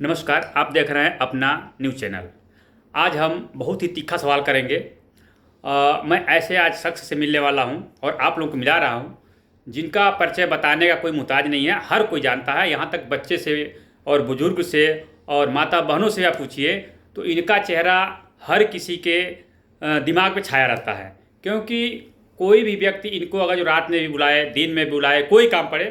नमस्कार, आप देख रहे हैं अपना न्यूज़ चैनल। आज हम बहुत ही तीखा सवाल करेंगे। मैं ऐसे आज शख्स से मिलने वाला हूं और आप लोगों को मिला रहा हूं जिनका परिचय बताने का कोई मुहताज नहीं है, हर कोई जानता है। यहाँ तक बच्चे से और बुजुर्ग से और माता बहनों से आप पूछिए तो इनका चेहरा हर किसी के दिमाग में छाया रहता है। क्योंकि कोई भी व्यक्ति इनको अगर जो रात में भी बुलाए, दिन में बुलाए, कोई काम पड़े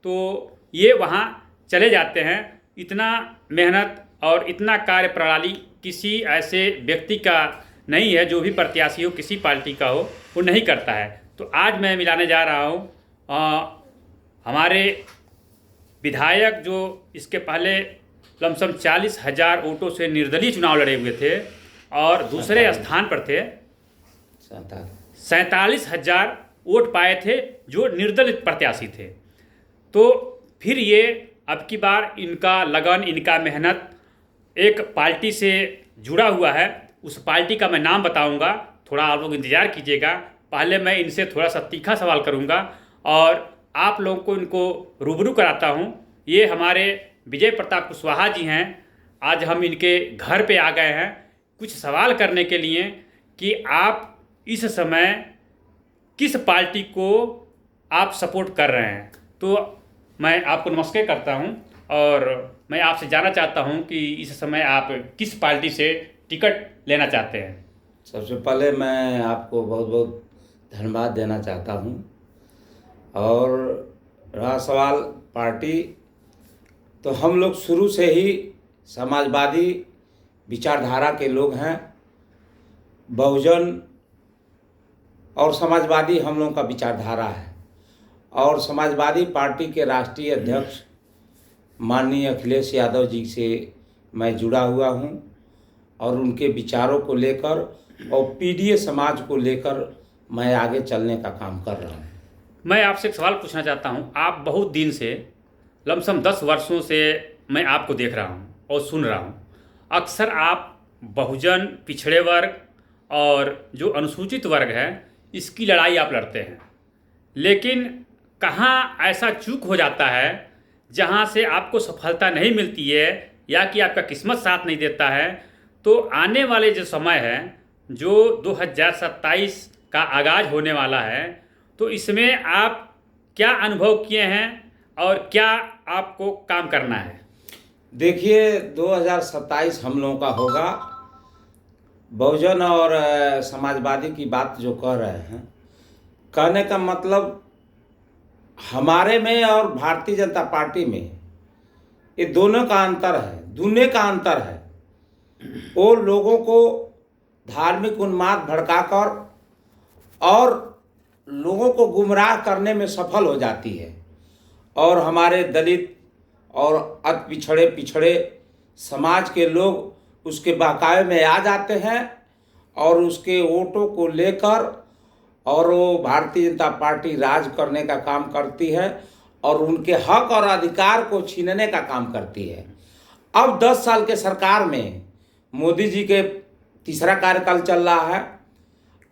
तो ये वहाँ चले जाते हैं। इतना मेहनत और इतना कार्य प्रणाली किसी ऐसे व्यक्ति का नहीं है, जो भी प्रत्याशी हो, किसी पार्टी का हो, वो नहीं करता है। तो आज मैं मिलाने जा रहा हूँ हमारे विधायक जो इसके पहले लमसम 40,000 वोटों से निर्दलीय चुनाव लड़े हुए थे और दूसरे स्थान पर थे। 47,000 वोट पाए थे जो निर्दलीय प्रत्याशी थे। तो फिर ये अब की बार इनका लगन, इनका मेहनत एक पार्टी से जुड़ा हुआ है। उस पार्टी का मैं नाम बताऊंगा, थोड़ा आप लोग इंतज़ार कीजिएगा। पहले मैं इनसे थोड़ा सा तीखा सवाल करूंगा और आप लोगों को इनको रूबरू कराता हूं। ये हमारे विजय प्रताप कुशवाहा जी हैं। आज हम इनके घर पे आ गए हैं कुछ सवाल करने के लिए कि आप इस समय किस पार्टी को आप सपोर्ट कर रहे हैं। तो मैं आपको नमस्कार करता हूं और मैं आपसे जानना चाहता हूं कि इस समय आप किस पार्टी से टिकट लेना चाहते हैं। सबसे पहले मैं आपको बहुत बहुत धन्यवाद देना चाहता हूं। और रहा सवाल पार्टी, तो हम लोग शुरू से ही समाजवादी विचारधारा के लोग हैं। बहुजन और समाजवादी हम लोगों का विचारधारा है। और समाजवादी पार्टी के राष्ट्रीय अध्यक्ष माननीय अखिलेश यादव जी से मैं जुड़ा हुआ हूं और उनके विचारों को लेकर और पीडीए समाज को लेकर मैं आगे चलने का काम कर रहा हूं। मैं आपसे एक सवाल पूछना चाहता हूं। आप बहुत दिन से, लमसम 10 वर्षों से मैं आपको देख रहा हूं और सुन रहा हूं। अक्सर आप बहुजन, पिछड़े वर्ग और जो अनुसूचित वर्ग है, इसकी लड़ाई आप लड़ते हैं। लेकिन कहाँ ऐसा चूक हो जाता है जहाँ से आपको सफलता नहीं मिलती है या कि आपका किस्मत साथ नहीं देता है। तो आने वाले जो समय है, जो 2027 का आगाज़ होने वाला है, तो इसमें आप क्या अनुभव किए हैं और क्या आपको काम करना है। देखिए, 2027 हम लोगों का होगा। बहुजन और समाजवादी की बात जो कह रहे हैं, कहने का मतलब हमारे में और भारतीय जनता पार्टी में ये दोनों का अंतर है, दुनिया का अंतर है। वो लोगों को धार्मिक उन्माद भड़काकर और लोगों को गुमराह करने में सफल हो जाती है। और हमारे दलित और अति पिछड़े समाज के लोग उसके बहकावे में आ जाते हैं और उसके वोटों को लेकर और वो भारतीय जनता पार्टी राज करने का काम करती है और उनके हक और अधिकार को छीनने का काम करती है। अब 10 साल के सरकार में मोदी जी के तीसरा कार्यकाल चल रहा है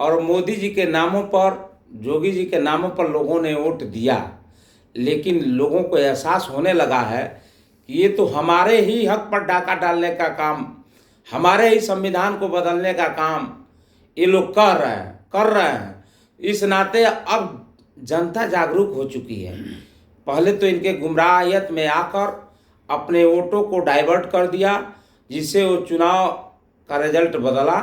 और मोदी जी के नामों पर, योगी जी के नामों पर लोगों ने वोट दिया। लेकिन लोगों को एहसास होने लगा है कि ये तो हमारे ही हक पर डाका डालने का काम, हमारे ही संविधान को बदलने का काम ये लोग कर रहे हैं। इस नाते अब जनता जागरूक हो चुकी है। पहले तो इनके गुमराहियत में आकर अपने वोटों को डाइवर्ट कर दिया, जिससे वो चुनाव का रिजल्ट बदला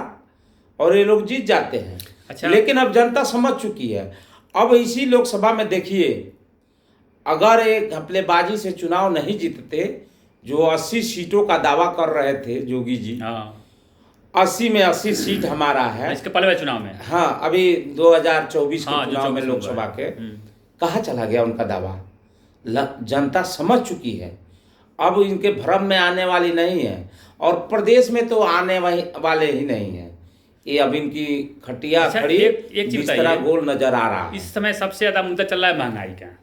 और ये लोग जीत जाते हैं। अच्छा। लेकिन अब जनता समझ चुकी है। अब इसी लोकसभा में देखिए, अगर एक घपलेबाजी से चुनाव नहीं जीतते, जो 80 सीटों का दावा कर रहे थे योगी जी, 80 में 80 सीट हमारा है। इसके पहले चुनाव में, हाँ, अभी 2024 के चुनाव में लोकसभा के, कहाँ चला गया उनका दावा। जनता समझ चुकी है। अब इनके भ्रम में आने वाली नहीं है और प्रदेश में तो आने वाले ही नहीं है। ये अब इनकी खटिया खड़ी इस तरह गोल नजर आ रहा है। इस समय सबसे ज़्यादा मुद्दा चल रहा है महंगाई का।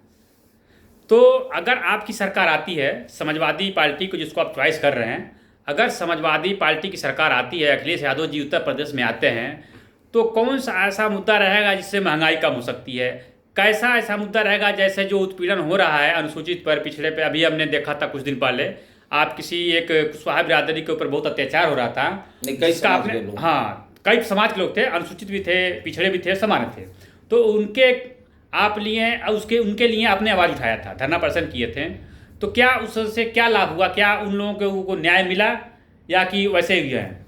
तो अगर आपकी सरकार आती है, समाजवादी पार्टी को जिसको आप चॉइस कर रहे हैं, अगर समाजवादी पार्टी की सरकार आती है, अखिलेश यादव जी उत्तर प्रदेश में आते हैं, तो कौन सा ऐसा मुद्दा रहेगा जिससे महंगाई कम हो सकती है? कैसा ऐसा मुद्दा रहेगा जैसे जो उत्पीड़न हो रहा है अनुसूचित पर, पिछड़े पे, अभी हमने देखा था कुछ दिन पहले आप किसी एक कुशवाहा बिरादरी के ऊपर बहुत अत्याचार हो रहा था, नहीं, कई जिसका समाज आपने, के लोग। हाँ, कई समाज के लोग थे, अनुसूचित भी थे, पिछड़े भी थे, समान थे, तो उनके आप लिए उसके उनके लिए आपने आवाज़ उठाया था, धरना प्रदर्शन किए थे। तो क्या उससे क्या लाभ हुआ? क्या उन लोगों को न्याय मिला या कि वैसे ही है?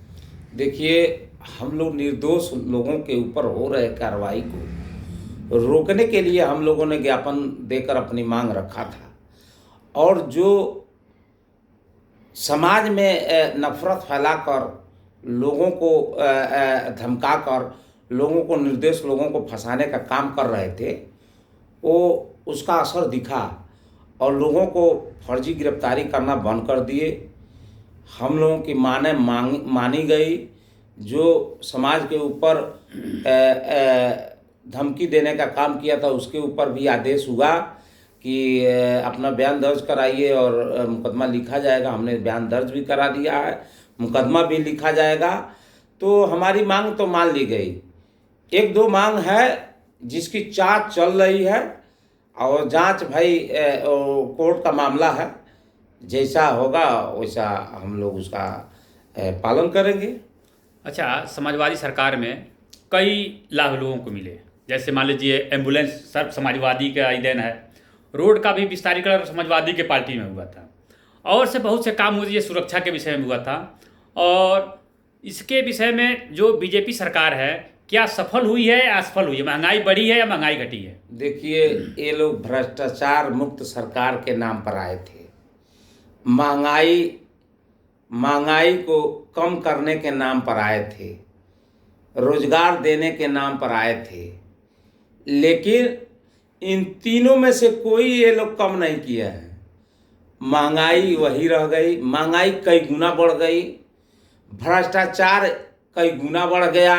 देखिए, हम लोग निर्दोष लोगों के ऊपर हो रहे कार्रवाई को रोकने के लिए हम लोगों ने ज्ञापन देकर अपनी मांग रखा था। और जो समाज में नफरत फैलाकर लोगों को धमकाकर लोगों को, निर्दोष लोगों को फंसाने का काम कर रहे थे, वो उसका असर दिखा और लोगों को फर्जी गिरफ्तारी करना बंद कर दिए। हम लोगों की मानी गई। जो समाज के ऊपर धमकी देने का काम किया था उसके ऊपर भी आदेश हुआ कि अपना बयान दर्ज कराइए और मुकदमा लिखा जाएगा। हमने बयान दर्ज भी करा दिया है, मुकदमा भी लिखा जाएगा। तो हमारी मांग तो मान ली गई। एक दो मांग है जिसकी जांच चल रही है और जांच भाई कोर्ट का मामला है, जैसा होगा वैसा हम लोग उसका पालन करेंगे। अच्छा, समाजवादी सरकार में कई लाभ लोगों को मिले, जैसे मान लीजिए एम्बुलेंस सब समाजवादी का ही देन है, रोड का भी विस्तारीकरण समाजवादी के पार्टी में हुआ था, और से बहुत से काम हुए, ये सुरक्षा के विषय में हुआ था। और इसके विषय में जो बीजेपी सरकार है, क्या सफल हुई है या असफल हुई है? महंगाई बढ़ी है या महंगाई घटी है? देखिए, ये लोग भ्रष्टाचार मुक्त सरकार के नाम पर आए थे। महंगाई को कम करने के नाम पर आए थे, रोजगार देने के नाम पर आए थे, लेकिन इन तीनों में से कोई ये लोग कम नहीं किया है। महंगाई वही रह गई, महंगाई कई गुना बढ़ गई, भ्रष्टाचार कई गुना बढ़ गया,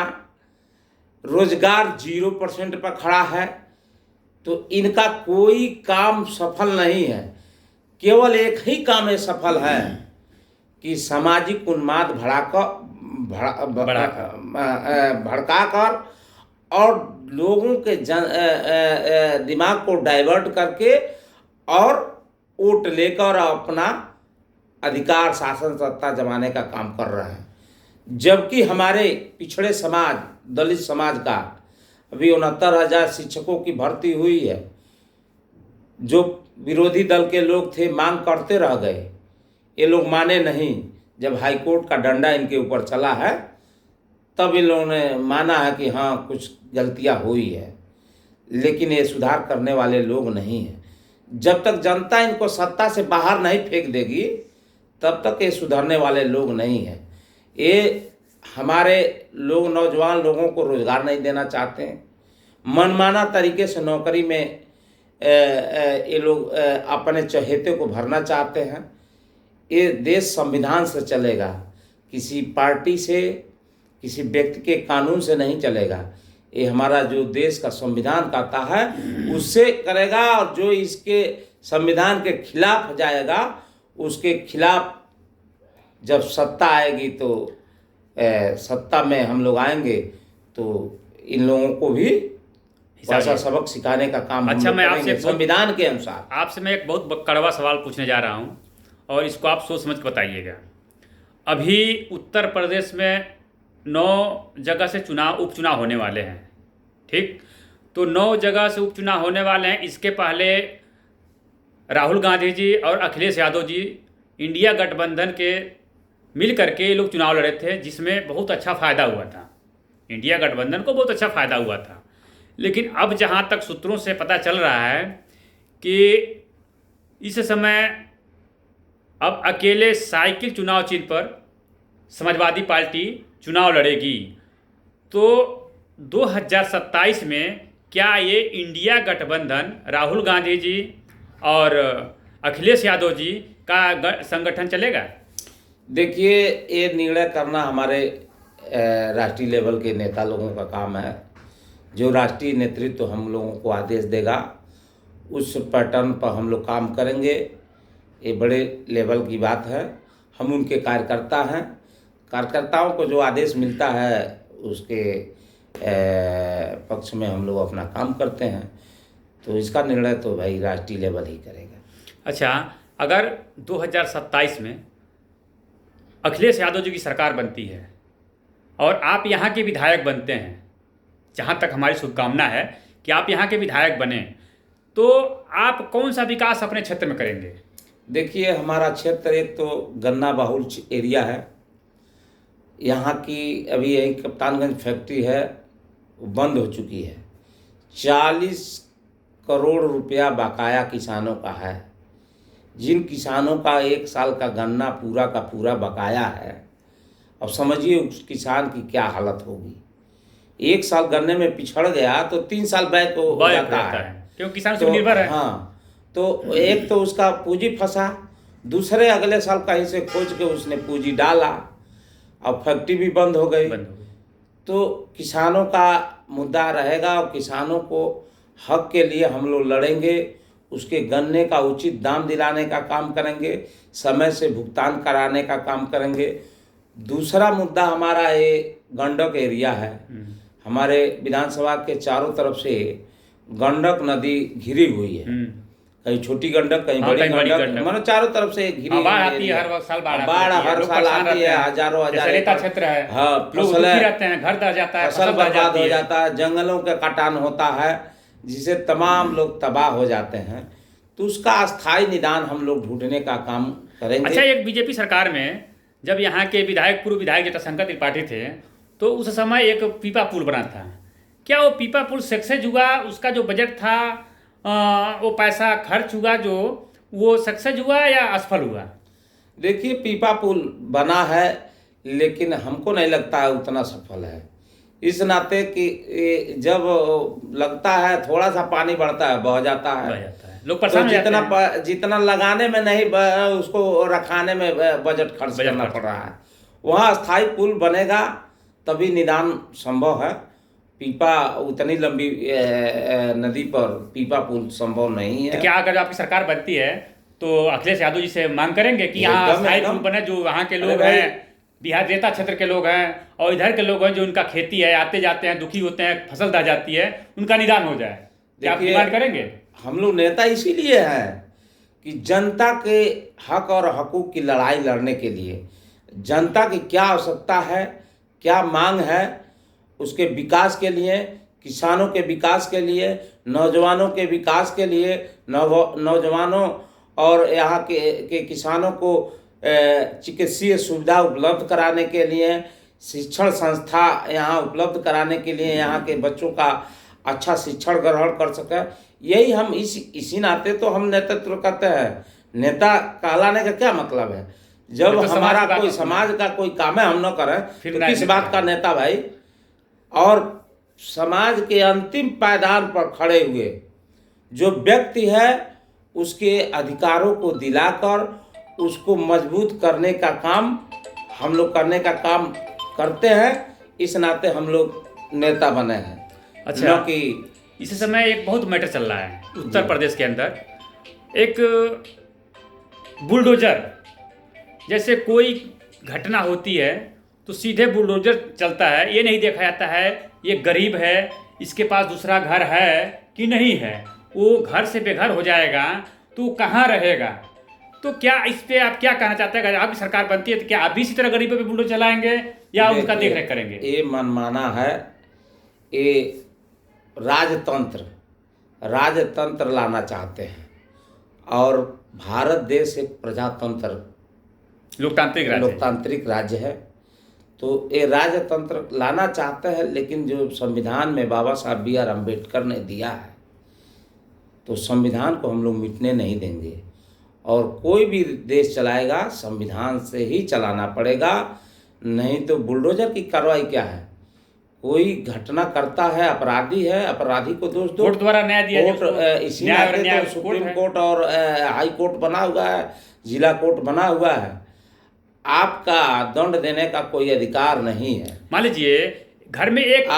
रोजगार 0% पर खड़ा है। तो इनका कोई काम सफल नहीं है। केवल एक ही काम ये सफल है कि सामाजिक उन्माद भड़काकर और लोगों के दिमाग को डाइवर्ट करके और वोट लेकर अपना अधिकार, शासन, सत्ता जमाने का काम कर रहे हैं। जबकि हमारे पिछड़े समाज, दलित समाज का अभी 69,000 शिक्षकों की भर्ती हुई है। जो विरोधी दल के लोग थे मांग करते रह गए, ये लोग माने नहीं। जब हाईकोर्ट का डंडा इनके ऊपर चला है तब इन लोगों ने माना है कि हाँ कुछ गलतियां हुई है, लेकिन ये सुधार करने वाले लोग नहीं हैं। जब तक जनता इनको सत्ता से बाहर नहीं फेंक देगी तब तक ये सुधरने वाले लोग नहीं हैं। ये हमारे लोग, नौजवान लोगों को रोजगार नहीं देना चाहते हैं, मनमाना तरीके से नौकरी में ये लोग अपने चहेते को भरना चाहते हैं। ये देश संविधान से चलेगा, किसी पार्टी से, किसी व्यक्ति के कानून से नहीं चलेगा। ये हमारा जो देश का संविधान कहता है उससे करेगा, और जो इसके संविधान के खिलाफ जाएगा उसके खिलाफ जब सत्ता आएगी तो सत्ता में हम लोग आएंगे तो इन लोगों को भी ऐसा सबक सिखाने का काम अच्छा, मैं आपसे संविधान के अनुसार आपसे मैं एक बहुत कड़वा सवाल पूछने जा रहा हूँ और इसको आप सोच समझ के बताइएगा। अभी उत्तर प्रदेश में 9 जगह से उपचुनाव होने वाले हैं, ठीक? तो 9 जगह से उपचुनाव होने वाले हैं। इसके पहले राहुल गांधी जी और अखिलेश यादव जी इंडिया गठबंधन के मिल करके ये लोग चुनाव लड़े थे, जिसमें बहुत अच्छा फ़ायदा हुआ था, इंडिया गठबंधन को बहुत अच्छा फ़ायदा हुआ था। लेकिन अब जहाँ तक सूत्रों से पता चल रहा है कि इस समय अब अकेले साइकिल चुनाव चिन्ह पर समाजवादी पार्टी चुनाव लड़ेगी। तो 2027 में क्या ये इंडिया गठबंधन राहुल गांधी जी और अखिलेश यादव जी का संगठन चलेगा? देखिए, ये निर्णय करना हमारे राष्ट्रीय लेवल के नेता लोगों का काम है। जो राष्ट्रीय नेतृत्व हम लोगों को आदेश देगा उस पैटर्न पर हम लोग काम करेंगे। ये बड़े लेवल की बात है। हम उनके कार्यकर्ता हैं, कार्यकर्ताओं को जो आदेश मिलता है उसके पक्ष में हम लोग अपना काम करते हैं। तो इसका निर्णय तो भाई राष्ट्रीय लेवल ही करेगा। अच्छा, अगर 2027 में अखिलेश यादव जी की सरकार बनती है और आप यहाँ के विधायक बनते हैं, जहाँ तक हमारी शुभकामना है कि आप यहाँ के विधायक बने, तो आप कौन सा विकास अपने क्षेत्र में करेंगे? देखिए, हमारा क्षेत्र एक तो गन्ना बहुल एरिया है। यहाँ की अभी यही कप्तानगंज फैक्ट्री है, वो बंद हो चुकी है। 40 करोड़ रुपया बकाया किसानों का है। जिन किसानों का 1 साल का गन्ना पूरा का पूरा बकाया है, अब समझिए उस किसान की क्या हालत होगी। 1 साल गन्ने में पिछड़ गया तो 3 साल बैक हो जाता है, क्योंकि किसान से निर्भर है। हाँ, तो एक तो उसका पूंजी फंसा, दूसरे अगले साल कहीं से खोज के उसने पूंजी डाला, अब फैक्ट्री भी बंद हो गई। तो किसानों का मुद्दा रहेगा और किसानों को हक के लिए हम लोग लड़ेंगे। उसके गन्ने का उचित दाम दिलाने का काम करेंगे, समय से भुगतान कराने का काम करेंगे। दूसरा मुद्दा हमारा ये गंडक एरिया है। हमारे विधानसभा के चारों तरफ से गंडक नदी घिरी हुई है, कहीं छोटी गंडक, कहीं बड़ी गंडक, मतलब चारों तरफ से घिरी बाढ़ आती है, हर साल बाढ़ हर साल आती है। हजारों हजार रेता क्षेत्र है, हाँ, फसल रहते हैं, घर दह जाता है, फसल बर्बाद हो जाता है, जंगलों का कटान होता है, जिसे तमाम लोग तबाह हो जाते हैं। तो उसका अस्थायी निदान हम लोग ढूंढने का काम करेंगे। अच्छा, एक बीजेपी सरकार में जब यहाँ के विधायक, पूर्व विधायक जटाशंकर त्रिपाठी थे, तो उस समय एक पीपा पुल बना था। क्या वो पीपा पुल सक्सेस हुआ? उसका जो बजट था, वो पैसा खर्च हुआ जो, वो सक्सेस हुआ या असफल हुआ? देखिए, पीपा पुल बना है, लेकिन हमको नहीं लगता है उतना सफल है। इस नाते कि जब लगता है थोड़ा सा पानी बढ़ता है, बह जाता है, लोग परेशान हो जाते हैं। जितना लगाने में नहीं, उसको रखाने में बजट खर्च करना पड़ रहा है। वहाँ स्थायी पुल बनेगा तभी निदान संभव है। पीपा उतनी लंबी नदी पर पीपा पुल संभव नहीं है। तो क्या अगर आपकी सरकार बनती है तो अखिलेश यादव जी से मांग करेंगे कि यहाँ स्थायी पुल बने, जो वहाँ के लोग हैं, बिहार रेता क्षेत्र के लोग हैं और इधर के लोग हैं जो उनका खेती है, आते जाते हैं, दुखी होते हैं, फसल dah जाती है, उनका निदान हो जाए? क्या आप डिमांड करेंगे? हम लोग नेता इसीलिए हैं कि जनता के हक और हकूक की लड़ाई लड़ने के लिए, जनता की क्या आवश्यकता है, क्या मांग है, उसके विकास के लिए, किसानों के विकास के लिए, नौजवानों के विकास के लिए, नौजवानों और यहाँ के किसानों को चिकित्सीय सुविधा उपलब्ध कराने के लिए, शिक्षण संस्था यहाँ उपलब्ध कराने के लिए, यहाँ के बच्चों का अच्छा शिक्षण ग्रहण कर सके। यही हम इसी नाते तो हम नेतृत्व करते हैं। नेता कहलाने का क्या मतलब है? जब तो हमारा कोई समाज का कोई काम है हम न करें तो किस बात का नेता भाई? और समाज के अंतिम पायदान पर खड़े हुए जो व्यक्ति है, उसके अधिकारों को दिलाकर उसको मजबूत करने का काम हम लोग करने का काम करते हैं। इस नाते हम लोग नेता बने हैं। अच्छा, कि इस समय एक बहुत मैटर चल रहा है उत्तर प्रदेश के अंदर। एक बुलडोजर, जैसे कोई घटना होती है तो सीधे बुलडोजर चलता है, ये नहीं देखा जाता है ये गरीब है, इसके पास दूसरा घर है कि नहीं है, वो घर से बेघर हो जाएगा तो कहाँ रहेगा। तो क्या इस पे आप क्या कहना चाहते हैं? अगर आपकी सरकार बनती है तो क्या आप भी इसी तरह गरीबों पे बुलडोजर चलाएंगे या उनका देख रेख करेंगे? ये मनमाना है, ये राजतंत्र लाना चाहते हैं। और भारत देश एक प्रजातंत्र लोकतांत्रिक राज्य है, तो ये राजतंत्र लाना चाहते हैं। लेकिन जो संविधान में बाबा साहब B.R. अम्बेडकर ने दिया है, तो संविधान को हम लोग मिटने नहीं देंगे। और कोई भी देश चलाएगा संविधान से ही चलाना पड़ेगा, नहीं तो बुलडोजर की कार्रवाई क्या है? कोई घटना करता है, अपराधी है, अपराधी को दोष दो, कोर्ट द्वारा न्याय दिया, इसी नाते तो सुप्रीम कोर्ट और हाई कोर्ट बना हुआ है, जिला कोर्ट बना हुआ है। आपका दंड देने का कोई अधिकार नहीं है। मान लीजिए घर में एक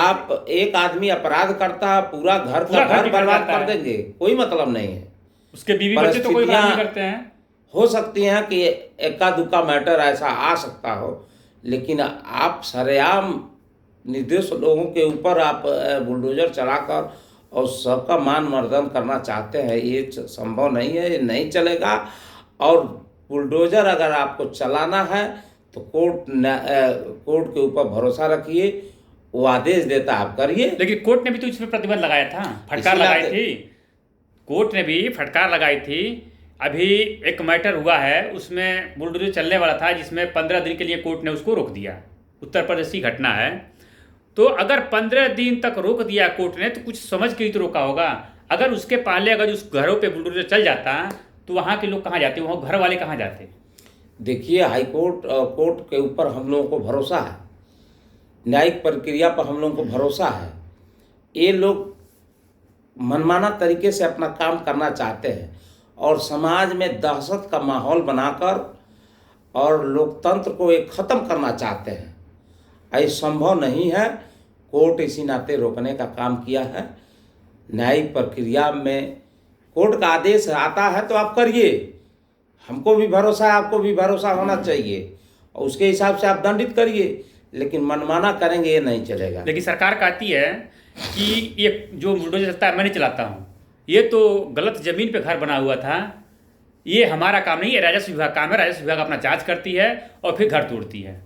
आदमी अपराध करता है, पूरा घर बर्बाद कर देंगे, कोई मतलब नहीं है। उसके बीवी बच्चे तो कोई बात नहीं करते हैं। हो सकती हैं कि एका दुक्का मैटर ऐसा आ सकता हो, लेकिन आप सरेआम निर्दोष लोगों के ऊपर आप बुलडोजर चलाकर और सबका मान मर्दन करना चाहते हैं, ये संभव नहीं है, ये नहीं चलेगा। और बुलडोजर अगर आपको चलाना है तो कोर्ट के ऊपर भरोसा रखिए, वो आदेश देता आप करिए। लेकिन कोर्ट ने भी तो इसमें प्रतिबंध लगाया था, फटकार लगाई थी। कोर्ट ने भी फटकार लगाई थी। अभी एक मैटर हुआ है, उसमें बुलडोजर चलने वाला था, जिसमें 15 दिन के लिए कोर्ट ने उसको रोक दिया। उत्तर प्रदेश की घटना है। तो अगर 15 दिन तक रोक दिया कोर्ट ने, तो कुछ समझ के ही तो रोका होगा। अगर उसके पहले अगर उस घरों पे बुलडोजर चल जाता तो वहाँ के लोग कहाँ जाते, वहाँ घर वाले कहाँ जाते? देखिए, हाई कोर्ट कोर्ट के ऊपर हम लोगों को भरोसा है, न्यायिक प्रक्रिया पर हम लोगों को भरोसा है। ये लोग मनमाना तरीके से अपना काम करना चाहते हैं और समाज में दहशत का माहौल बनाकर और लोकतंत्र को एक ख़त्म करना चाहते हैं। ये संभव नहीं है। कोर्ट इसी नाते रोकने का काम किया है। न्यायिक प्रक्रिया में कोर्ट का आदेश आता है तो आप करिए। हमको भी भरोसा है, आपको भी भरोसा होना चाहिए, और उसके हिसाब से आप दंडित करिए। लेकिन मनमाना करेंगे ये नहीं चलेगा। लेकिन सरकार कहती है कि ये जो बुलडोजर चलता है मैं नहीं चलाता हूँ, ये तो गलत ज़मीन पे घर बना हुआ था, ये हमारा काम नहीं है, राजस्व विभाग काम है। राजस्व विभाग अपना जांच करती है और फिर घर तोड़ती है।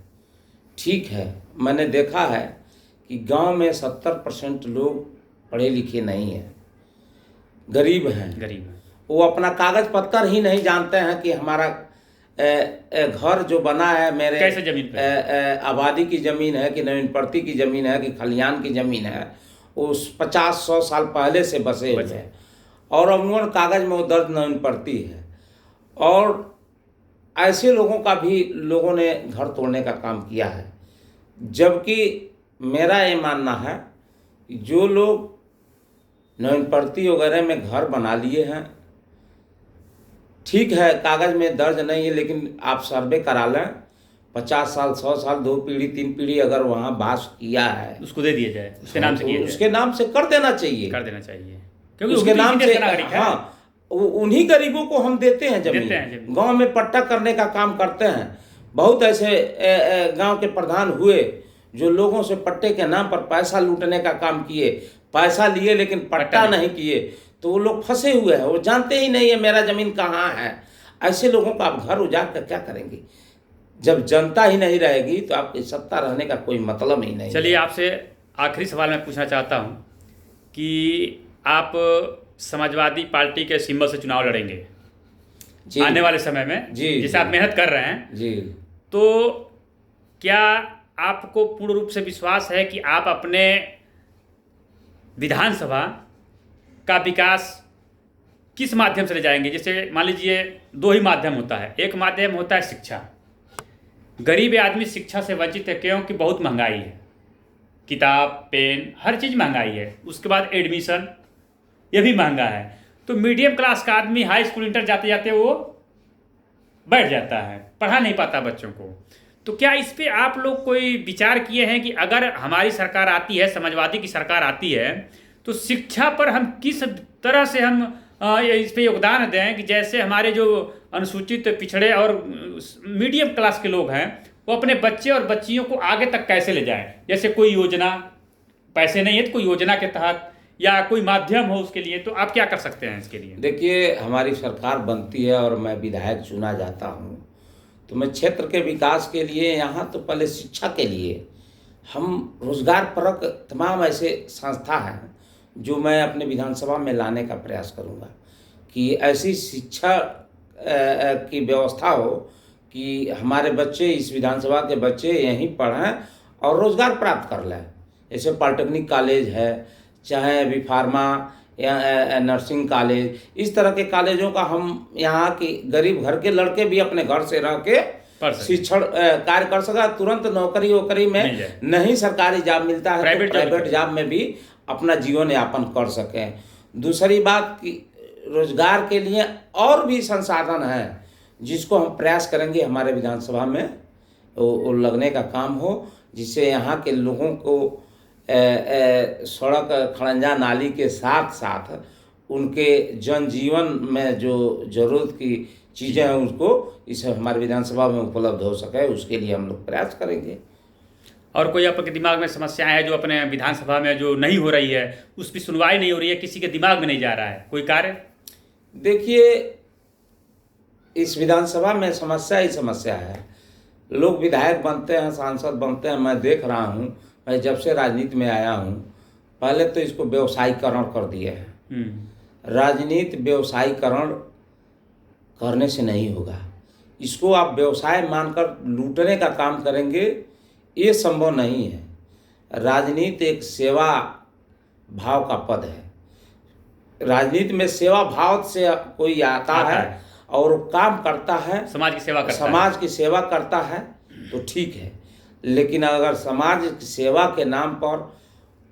ठीक है, मैंने देखा है कि गांव में 70% लोग पढ़े लिखे नहीं हैं, गरीब हैं। वो अपना कागज पत्तर ही नहीं जानते हैं कि हमारा घर जो बना है मेरे कैसे जमीन पे आबादी की ज़मीन है कि नवीनपट्टी की ज़मीन है कि खलियान की ज़मीन है, उस 50-100 साल पहले से बसे हुए हैं और अमूमन कागज़ में वो दर्ज नवीनपट्टी है। और ऐसे लोगों का भी लोगों ने घर तोड़ने का काम किया है। जबकि मेरा ये मानना है कि जो लोग नवीनपट्टी वगैरह में घर बना लिए हैं, ठीक है, कागज़ में दर्ज नहीं है, लेकिन आप सर्वे करा लें, 50 साल 100 साल 2 पीढ़ी 3 पीढ़ी अगर वहाँ वास किया है, उसको दे दिया जाए, उसके नाम से किया जाए। उसके नाम से कर देना चाहिए, क्योंकि उसके नाम से। हाँ, उन्हीं गरीबों को हम देते हैं जमीन। गांव में पट्टा करने का काम करते हैं। बहुत ऐसे गांव के प्रधान हुए जो लोगों से पट्टे के नाम पर पैसा लूटने का काम किए, पैसा लिए लेकिन पट्टा नहीं किए, तो वो लोग फंसे हुए हैं। वो जानते ही नहीं है मेरा ज़मीन कहाँ है। ऐसे लोगों का आप घर उजाड़ कर क्या करेंगे? जब जनता ही नहीं रहेगी तो आपकी सत्ता रहने का कोई मतलब ही नहीं। चलिए, आपसे आखिरी सवाल मैं पूछना चाहता हूँ कि आप समाजवादी पार्टी के सिंबल से चुनाव लड़ेंगे आने वाले समय में, जिसे आप मेहनत कर रहे हैं जी, तो क्या आपको पूर्ण रूप से विश्वास है कि आप अपने विधानसभा का विकास किस माध्यम से ले जाएंगे? जैसे मान लीजिए 2 ही माध्यम होता है। एक माध्यम होता है शिक्षा। गरीब आदमी शिक्षा से वंचित है, क्योंकि बहुत महंगाई है, किताब पेन हर चीज़ महंगाई है। उसके बाद एडमिशन, ये भी महंगा है। तो मीडियम क्लास का आदमी हाई स्कूल इंटर जाते जाते वो बैठ जाता है, पढ़ा नहीं पाता बच्चों को। तो क्या इस पे आप लोग कोई विचार किए हैं कि अगर हमारी सरकार आती है, समाजवादी की सरकार आती है, तो शिक्षा पर हम किस तरह से हम इस पे योगदान दें कि जैसे हमारे जो अनुसूचित पिछड़े और मीडियम क्लास के लोग हैं वो अपने बच्चे और बच्चियों को आगे तक कैसे ले जाएं? जैसे कोई योजना, पैसे नहीं है तो कोई योजना के तहत या कोई माध्यम हो उसके लिए, तो आप क्या कर सकते हैं इसके लिए? देखिए, हमारी सरकार बनती है और मैं विधायक चुना जाता हूँ, तो मैं क्षेत्र के विकास के लिए यहाँ तो पहले शिक्षा के लिए हम रोजगार परक तमाम ऐसे संस्था हैं जो मैं अपने विधानसभा में लाने का प्रयास करूँगा कि ऐसी शिक्षा की व्यवस्था हो कि हमारे बच्चे, इस विधानसभा के बच्चे यहीं पढ़ें और रोज़गार प्राप्त कर लें। जैसे पॉलिटेक्निक कॉलेज है, चाहे अभी फार्मा या नर्सिंग कॉलेज, इस तरह के कॉलेजों का हम यहाँ के गरीब घर के लड़के भी अपने घर से रह के शिक्षण कार्य कर सका। तुरंत नौकरी वोकरी में नहीं सरकारी जॉब मिलता है, तो प्राइवेट जॉब में भी अपना जीवन यापन कर सकें। दूसरी बात कि रोजगार के लिए और भी संसाधन हैं जिसको हम प्रयास करेंगे हमारे विधानसभा में वो लगने का काम हो, जिससे यहाँ के लोगों को सड़क खड़ंजा नाली के साथ साथ उनके जनजीवन में जो ज़रूरत की चीज़ें हैं उसको इस हमारे विधानसभा में उपलब्ध हो सके, उसके लिए हम लोग प्रयास करेंगे। और कोई आपके दिमाग में समस्याएं हैं जो अपने विधानसभा में जो नहीं हो रही है, उस पर सुनवाई नहीं हो रही है, किसी के दिमाग में नहीं जा रहा है कोई कार्य? देखिए, इस विधानसभा में समस्या ही समस्या है। लोग विधायक बनते हैं, सांसद बनते हैं। मैं देख रहा हूँ, मैं जब से राजनीति में आया हूँ, पहले तो इसको व्यवसायीकरण कर दिए हैं। राजनीति व्यवसायीकरण करने से नहीं होगा। इसको आप व्यवसाय मानकर लूटने का काम करेंगे, ये संभव नहीं है। राजनीति एक सेवा भाव का पद है। राजनीति में सेवा भाव से कोई आता है और काम करता है, समाज की सेवा करता है तो ठीक है। लेकिन अगर समाज की सेवा के नाम पर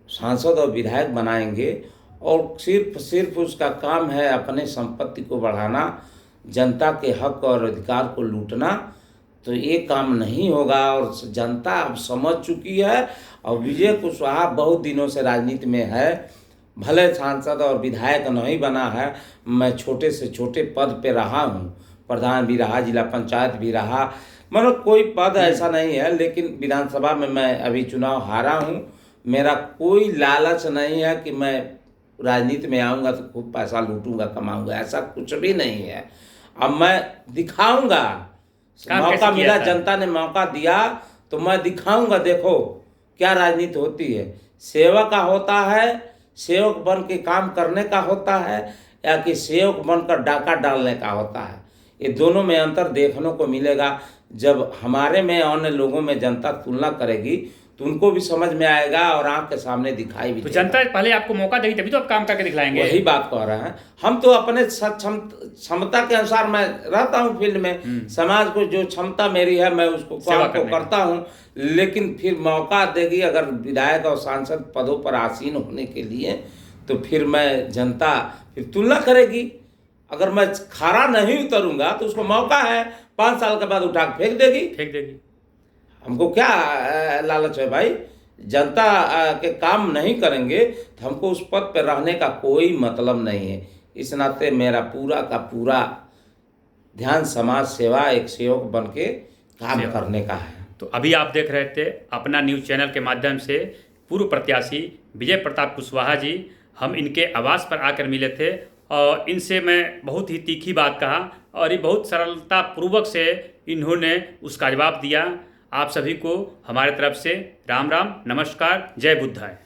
सांसद और विधायक बनाएंगे और सिर्फ उसका काम है अपने संपत्ति को बढ़ाना, जनता के हक और अधिकार को लूटना, तो ये काम नहीं होगा। और जनता अब समझ चुकी है। और विजय कुशवाहा बहुत दिनों से राजनीति में है, भले सांसद और विधायक नहीं बना है, मैं छोटे से छोटे पद पे रहा हूँ, प्रधान भी रहा, जिला पंचायत भी रहा, मतलब कोई पद ऐसा नहीं है। लेकिन विधानसभा में मैं अभी चुनाव हारा हूँ। मेरा कोई लालच नहीं है कि मैं राजनीति में आऊँगा तो खूब पैसा लूटूंगा, कमाऊँगा, ऐसा कुछ भी नहीं है। अब मैं दिखाऊँगा, मौका मिला, जनता ने मौका दिया तो मैं दिखाऊँगा। देखो क्या राजनीति होती है, सेवा का होता है, सेवक बन के काम करने का होता है, या कि सेवक बनकर डाका डालने का होता है। ये दोनों में अंतर देखने को मिलेगा। जब हमारे में अन्य लोगों में जनता तुलना करेगी तो उनको भी समझ में आएगा और आंख के सामने दिखाई भी तो जनता पहले आपको मौका देगी तभी तो आप काम करके दिखलाएंगे। वही बात कह रहे हैं हम तो अपने क्षमता के अनुसार मैं रहता हूँ फील्ड में। समाज को जो क्षमता मेरी है मैं उसको काम को करता हूँ। लेकिन फिर मौका देगी अगर विधायक और सांसद पदों पर आसीन होने के लिए, तो फिर मैं जनता फिर तुलना करेगी। अगर मैं खरा नहीं उतरूंगा तो उसको मौका है, 5 साल के बाद उठा के फेंक देगी। हमको क्या लालच है भाई? जनता के काम नहीं करेंगे तो हमको उस पद पर रहने का कोई मतलब नहीं है। इस नाते मेरा पूरा का पूरा ध्यान समाज सेवा, एक सेवक बन के काम करने का है। तो अभी आप देख रहे थे अपना न्यूज़ चैनल के माध्यम से पूर्व प्रत्याशी विजय प्रताप कुशवाहा जी। हम इनके आवास पर आकर मिले थे और इनसे मैं बहुत ही तीखी बात कहा और ये बहुत सरलता पूर्वक से इन्होंने उसका जवाब दिया। आप सभी को हमारे तरफ से राम राम, नमस्कार, जय बुद्धाय।